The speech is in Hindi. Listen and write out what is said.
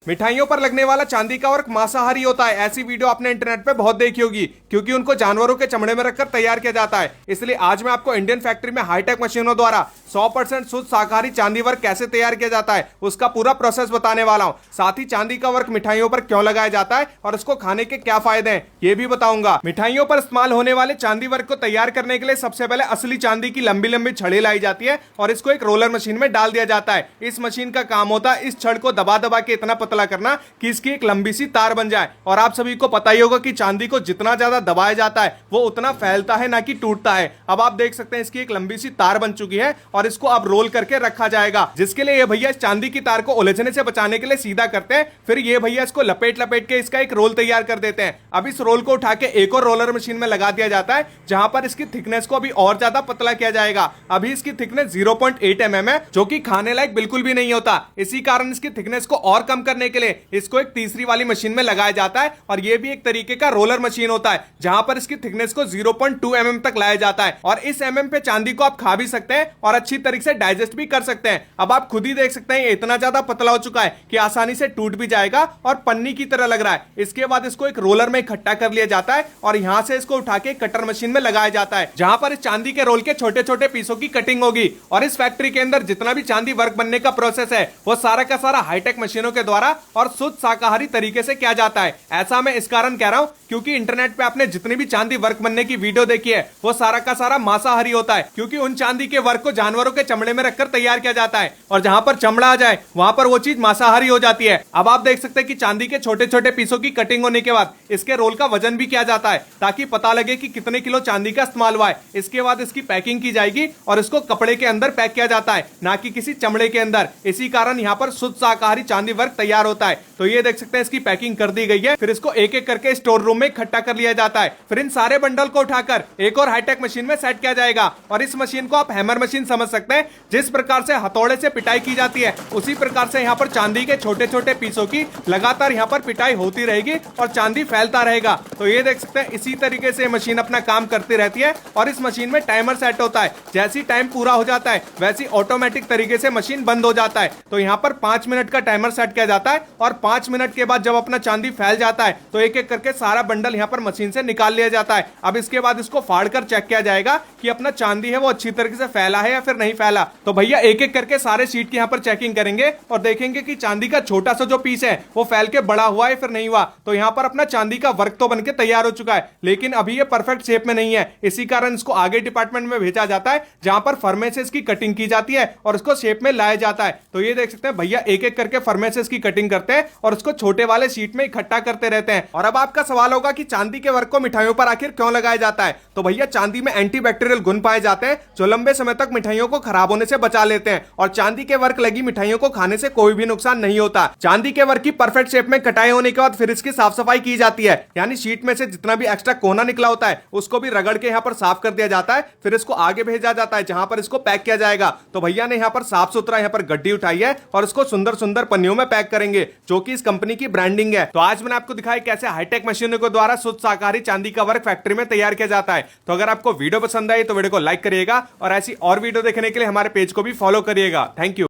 मिठाइयों पर लगने वाला चांदी का वर्क मांसाहारी होता है। ऐसी वीडियो आपने इंटरनेट पे बहुत देखी होगी, क्योंकि उनको जानवरों के चमड़े में रखकर तैयार किया जाता है। इसलिए आज मैं आपको इंडियन फैक्ट्री में हाईटेक मशीनों द्वारा 100% शुद्ध शाकाहारी चांदी वर्क कैसे तैयार किया जाता है उसका पूरा प्रोसेस बताने वाला हूं। साथ ही चांदी का वर्क मिठाइयों पर क्यों लगाया जाता है और उसको खाने के क्या फायदे हैं ये भी बताऊंगा। मिठाइयों पर इस्तेमाल होने वाले चांदी वर्क को तैयार करने के लिए सबसे पहले असली चांदी की लंबी लंबी छड़ी लाई जाती है और इसको एक रोलर मशीन में डाल दिया जाता है। इस मशीन का काम होता है इस छड़ को दबा दबा के इतना पतला करना कि इसकी एक लंबी सी तार बन जाए। और आप सभी को पता ही होगा कि चांदी को जितना ज्यादा दबाया जाता है वो उतना फैलता है, ना कि टूटता है। अब आप देख सकते हैं इसकी एक लंबी सी तार बन चुकी है और इसको अब रोल करके रखा जाएगा, जिसके लिए ये भैया इस चांदी की तार को उलझने से बचाने के लिए सीधा करते हैं। फिर ये भैया इसको लपेट लपेट के इसका एक रोल तैयार कर देते हैं। अब इस रोल को उठा के एक और रोलर मशीन में लगा दिया जाता है, जहां पर इसकी थिकनेस को अभी और ज्यादा पतला किया जाएगा। अभी इसकी थिकनेस 0.8 mm है, जो कि खाने लायक बिल्कुल भी नहीं होता। इसी कारण इसकी थिकनेस को और कम करने के लिए इसको एक तीसरी वाली मशीन में लगाया जाता है और यह भी एक तरीके का रोलर मशीन होता है, जहां पर इसकी थिकनेस को 0.2 mm तक लाया जाता है। और इस mm पे चांदी को आप खा भी सकते हैं और अच्छी तरीके से डाइजेस्ट भी कर सकते हैं। अब आप खुद ही देख सकते हैं ये इतना ज्यादा पतला हो चुका है कि आसानी से टूट भी जाएगा और पन्नी की तरह लग रहा है। इसके बाद इसको एक रोलर में इकट्ठा कर लिया जाता है और यहां से इसको उठा के कटर मशीन में लगाया जाता है, जहां पर इस चांदी के रोल के छोटे छोटे पीसों की कटिंग होगी। और इस फैक्ट्री के अंदर जितना भी चांदी वर्क बनने का प्रोसेस है वो सारा का सारा हाईटेक मशीनों के द्वारा और शुद्ध शाकाहारी तरीके से किया जाता है। ऐसा मैं इस कारण कह रहा हूं क्योंकि इंटरनेट पे आपने जितनी भी चांदी वर्क बनने की वीडियो देखी है वो सारा का सारा मांसाहारी होता है, क्योंकि उन चांदी के वर्क को जानवरों के चमड़े में रखकर तैयार किया जाता है और जहां पर चमड़ा आ जाए वहां पर वो चीज मांसाहारी हो जाती है। अब आप देख सकते हैं कि चांदी के छोटे छोटे पीसों की कटिंग होने के बाद इसके रोल का वजन भी किया जाता है, ताकि पता लगे कि कितने किलो चांदी का इस्तेमाल हुआ है। इसके बाद इसकी पैकिंग की जाएगी और इसको कपड़े के अंदर पैक किया जाता है, ना कि किसी चमड़े के अंदर। इसी कारण यहाँ पर शुद्ध शाकाहारी चांदी वर्क तैयार होता है। तो ये देख सकते हैं इसकी पैकिंग कर दी गई है। फिर इसको एक एक करके स्टोर रूम में इकट्ठा कर लिया जाता है। फिर इन सारे बंडल को उठाकर एक और हाईटेक मशीन में सेट किया जाएगा। और इस मशीन को आप हैमर मशीन समझ सकते हैं। जिस प्रकार से हथौड़े से पिटाई की जाती है उसी प्रकार से यहाँ पर चांदी के छोटे छोटे पीसों की लगातार यहाँ पर पिटाई होती रहेगी और चांदी फैलता रहेगा। तो ये देख सकते हैं इसी तरीके से मशीन अपना काम करती रहती है और इस मशीन में टाइमर सेट होता है। जैसी टाइम पूरा हो जाता है वैसी ऑटोमेटिक तरीके से मशीन बंद हो जाता है। तो यहाँ पर 5 मिनट का टाइमर सेट किया जाता है और 5 मिनट के बाद जब अपना चांदी फैल जाता है तो एक एक करके सारा बंडल यहाँ पर मशीन से निकाल लिया जाता है। अब इसके बाद इसको फाड़ कर चेक किया जाएगा कि अपना चांदी है वो अच्छी तरीके से फैला है या फिर नहीं फैला। तो भैया एक एक करके सारे शीट की यहाँ पर चेकिंग करेंगे और देखेंगे कि चांदी का छोटा सा जो पीस है वो फैल के बड़ा हुआ है फिर नहीं हुआ। तो यहाँ पर अपना चांदी का वर्क तो बनके तैयार हो चुका है, लेकिन अभी ये परफेक्ट शेप में नहीं है। इसी कारण इसको आगे डिपार्टमेंट में भेजा जाता है, जहां पर फर्मे से इसकी कटिंग की जाती है और उसको शेप में लाया जाता है। तो ये देख सकते हैं भैया एक एक करके फर्मे से इसकी कटिंग करते हैं और उसको छोटे वाले शीट में इकट्ठा करते रहते हैं। और अब आपका सवाल होगा कि चांदी के वर्क को मिठाइयों पर आखिर क्यों लगाया जाता है। तो भैया चांदी में एंटीबैक्टीरियल गुण पाए जाते हैं जो लंबे समय तक मिठाइयों को खराब होने से बचा लेते हैं। और चांदी के वर्क लगी मिठाइयों को खाने से कोई भी नुकसान नहीं होता। चांदी के वर्क की परफेक्ट शेप में कटाई होने के बाद फिर इसकी साफ सफाई की जाती है, यानी शीट में से जितना भी एक्स्ट्रा कोना निकला होता है उसको भी रगड़ के यहाँ पर साफ कर दिया जाता है। फिर इसको आगे भेजा जाता है जहां पर इसको पैक किया जाएगा। तो भैया ने यहाँ पर साफ सुथरा यहाँ पर गड्डी उठाई है और इसको सुंदर सुंदर पन्नियों में पैक करेंगे, जो कि इस कंपनी की ब्रांडिंग है। तो आज मैंने आपको दिखाया कैसे हाईटेक मशीनों के द्वारा शुद्ध शाकाहारी चांदी का वर्क फैक्ट्री में तैयार किया जाता है। तो अगर आपको वीडियो पसंद आई तो वीडियो को लाइक करिएगा और ऐसी और वीडियो देखने के लिए हमारे पेज को भी फॉलो करिएगा। Thank you.